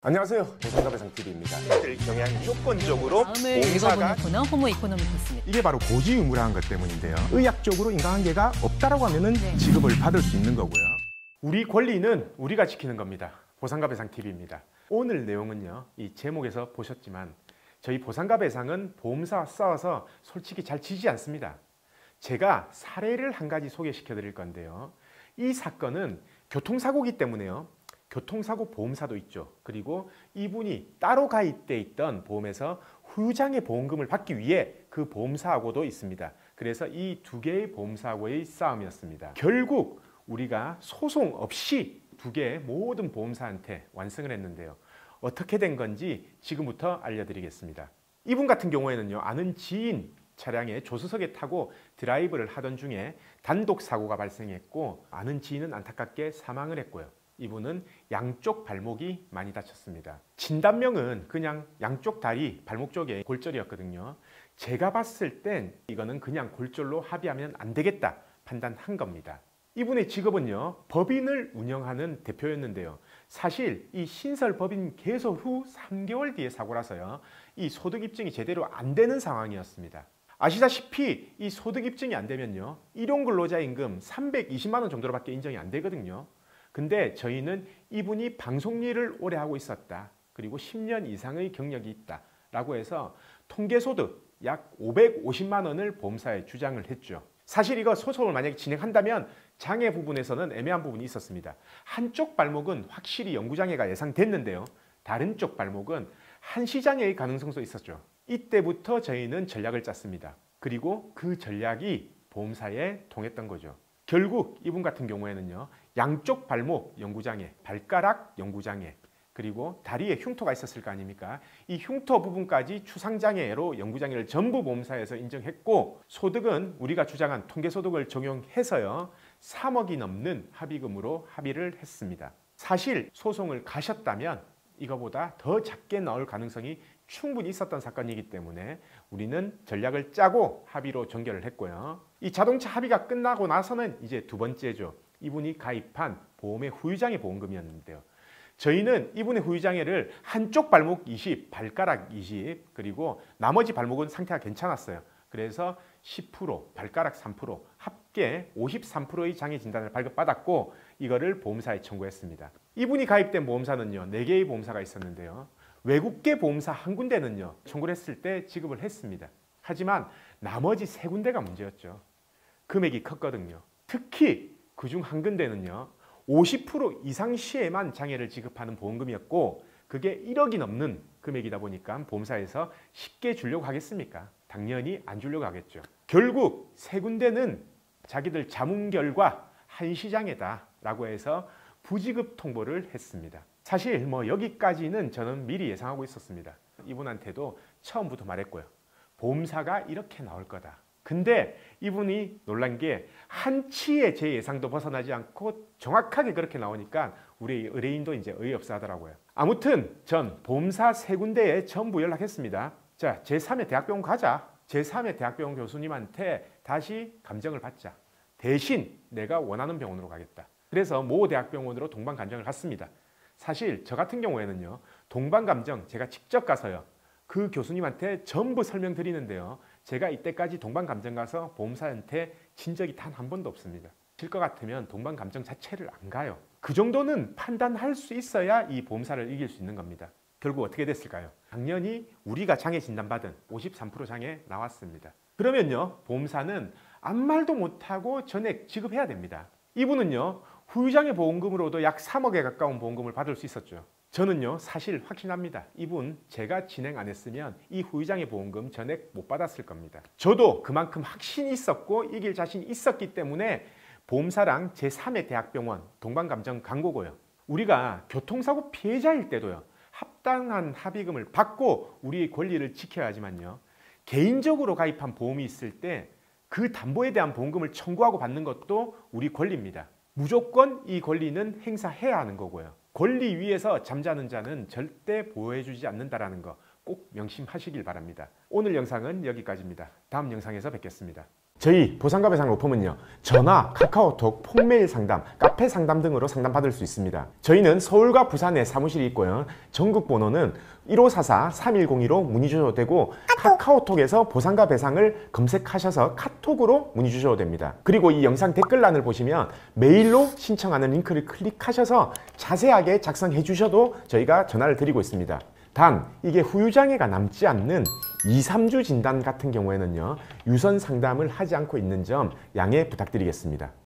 안녕하세요. 보상가배상TV입니다. 들 경향 무조건적으로 다음을 봉사가 읽어보는 코너 호모 이코노미크스입니다. 이게 바로 고지의무라는 것 때문인데요. 의학적으로 인과관계가 없다라고 하면은 네. 지급을 받을 수 있는 거고요. 우리 권리는 우리가 지키는 겁니다. 보상가배상TV입니다. 오늘 내용은요. 이 제목에서 보셨지만 저희 보상가배상은 보험사와 싸워서 솔직히 잘 지지 않습니다. 제가 사례를 한 가지 소개시켜 드릴 건데요. 이 사건은 교통사고이기 때문에요. 교통사고 보험사도 있죠. 그리고 이분이 따로 가입돼 있던 보험에서 후유장애 보험금을 받기 위해 그 보험사하고도 있습니다. 그래서 이 두 개의 보험사하고의 싸움이었습니다. 결국 우리가 소송 없이 두 개의 모든 보험사한테 완승을 했는데요. 어떻게 된 건지 지금부터 알려드리겠습니다. 이분 같은 경우에는요. 아는 지인 차량에 조수석에 타고 드라이브를 하던 중에 단독 사고가 발생했고 아는 지인은 안타깝게 사망을 했고요. 이분은 양쪽 발목이 많이 다쳤습니다. 진단명은 그냥 양쪽 다리, 발목 쪽에 골절이었거든요. 제가 봤을 땐 이거는 그냥 골절로 합의하면 안 되겠다 판단한 겁니다. 이분의 직업은요, 법인을 운영하는 대표였는데요. 사실 이 신설법인 개설 후 3개월 뒤에 사고라서요. 이 소득 입증이 제대로 안 되는 상황이었습니다. 아시다시피 이 소득 입증이 안 되면요. 일용근로자임금 320만 원 정도로밖에 인정이 안 되거든요. 근데 저희는 이분이 방송 일을 오래 하고 있었다. 그리고 10년 이상의 경력이 있다. 라고 해서 통계소득 약 550만 원을 보험사에 주장을 했죠. 사실 이거 소송을 만약에 진행한다면 장애 부분에서는 애매한 부분이 있었습니다. 한쪽 발목은 확실히 영구장애가 예상됐는데요. 다른 쪽 발목은 한시장애의 가능성도 있었죠. 이때부터 저희는 전략을 짰습니다. 그리고 그 전략이 보험사에 통했던 거죠. 결국 이분 같은 경우에는요. 양쪽 발목 영구장애, 발가락 영구장애, 그리고 다리에 흉터가 있었을 거 아닙니까? 이 흉터 부분까지 추상장애로 영구장애를 전부 보험사에서 인정했고 소득은 우리가 주장한 통계소득을 적용해서요. 3억이 넘는 합의금으로 합의를 했습니다. 사실 소송을 가셨다면 이거보다 더 작게 나올 가능성이 충분히 있었던 사건이기 때문에 우리는 전략을 짜고 합의로 종결을 했고요. 이 자동차 합의가 끝나고 나서는 이제 두 번째죠. 이분이 가입한 보험의 후유장애 보험금이었는데요. 저희는 이분의 후유장애를 한쪽 발목 20, 발가락 20, 그리고 나머지 발목은 상태가 괜찮았어요. 그래서 10%, 발가락 3%, 합계 53%의 장애 진단을 발급받았고 이거를 보험사에 청구했습니다. 이분이 가입된 보험사는요. 4개의 보험사가 있었는데요. 외국계 보험사 한 군데는요. 청구를 했을 때 지급을 했습니다. 하지만 나머지 3군데가 문제였죠. 금액이 컸거든요. 특히 그중 한 군데는요. 50% 이상 시에만 장애를 지급하는 보험금이었고 그게 1억이 넘는 금액이다 보니까 보험사에서 쉽게 주려고 하겠습니까? 당연히 안 주려고 하겠죠. 결국 3군데는 자기들 자문 결과 한시장애다 라고 해서 부지급 통보를 했습니다. 사실 여기까지는 저는 미리 예상하고 있었습니다. 이분한테도 처음부터 말했고요. 보험사가 이렇게 나올 거다. 근데 이분이 놀란 게 한치의 제 예상도 벗어나지 않고 정확하게 그렇게 나오니까 우리 의뢰인도 이제 어이없어 하더라고요. 아무튼 전 보험사 3군데에 전부 연락했습니다. 자, 제3의 대학병원 가자. 제3의 대학병원 교수님한테 다시 감정을 받자. 대신 내가 원하는 병원으로 가겠다. 그래서 모 대학병원으로 동반감정을 갔습니다. 사실 저 같은 경우에는요. 동반감정 제가 직접 가서요. 그 교수님한테 전부 설명드리는데요. 제가 이때까지 동반감정 가서 보험사한테 진 적이 단 한 번도 없습니다. 질 것 같으면 동반감정 자체를 안 가요. 그 정도는 판단할 수 있어야 이 보험사를 이길 수 있는 겁니다. 결국 어떻게 됐을까요? 당연히 우리가 장애 진단받은 53% 장애 나왔습니다. 그러면요. 보험사는 아무 말도 못하고 전액 지급해야 됩니다. 이분은요. 후유장애 보험금으로도 약 3억에 가까운 보험금을 받을 수 있었죠. 저는요. 사실 확신합니다. 이분 제가 진행 안 했으면 이 후유장애 보험금 전액 못 받았을 겁니다. 저도 그만큼 확신이 있었고 이길 자신이 있었기 때문에 보험사랑 제3의 대학병원 동반감정 간 거고요. 우리가 교통사고 피해자일 때도요. 합당한 합의금을 받고 우리의 권리를 지켜야 하지만요. 개인적으로 가입한 보험이 있을 때 그 담보에 대한 보험금을 청구하고 받는 것도 우리 권리입니다. 무조건 이 권리는 행사해야 하는 거고요. 권리 위에서 잠자는 자는 절대 보호해주지 않는다는 거 꼭 명심하시길 바랍니다. 오늘 영상은 여기까지입니다. 다음 영상에서 뵙겠습니다. 저희 보상가배상 로펌은요, 전화, 카카오톡, 폰메일 상담, 카페 상담 등으로 상담받을 수 있습니다. 저희는 서울과 부산에 사무실이 있고요. 전국 번호는 1544-3102로 문의 주셔도 되고, 카카오톡에서 보상가배상을 검색하셔서 카톡으로 문의 주셔도 됩니다. 그리고 이 영상 댓글란을 보시면 메일로 신청하는 링크를 클릭하셔서 자세하게 작성해 주셔도 저희가 전화를 드리고 있습니다. 단 이게 후유장애가 남지 않는 2, 3주 진단 같은 경우에는요, 유선 상담을 하지 않고 있는 점 양해 부탁드리겠습니다.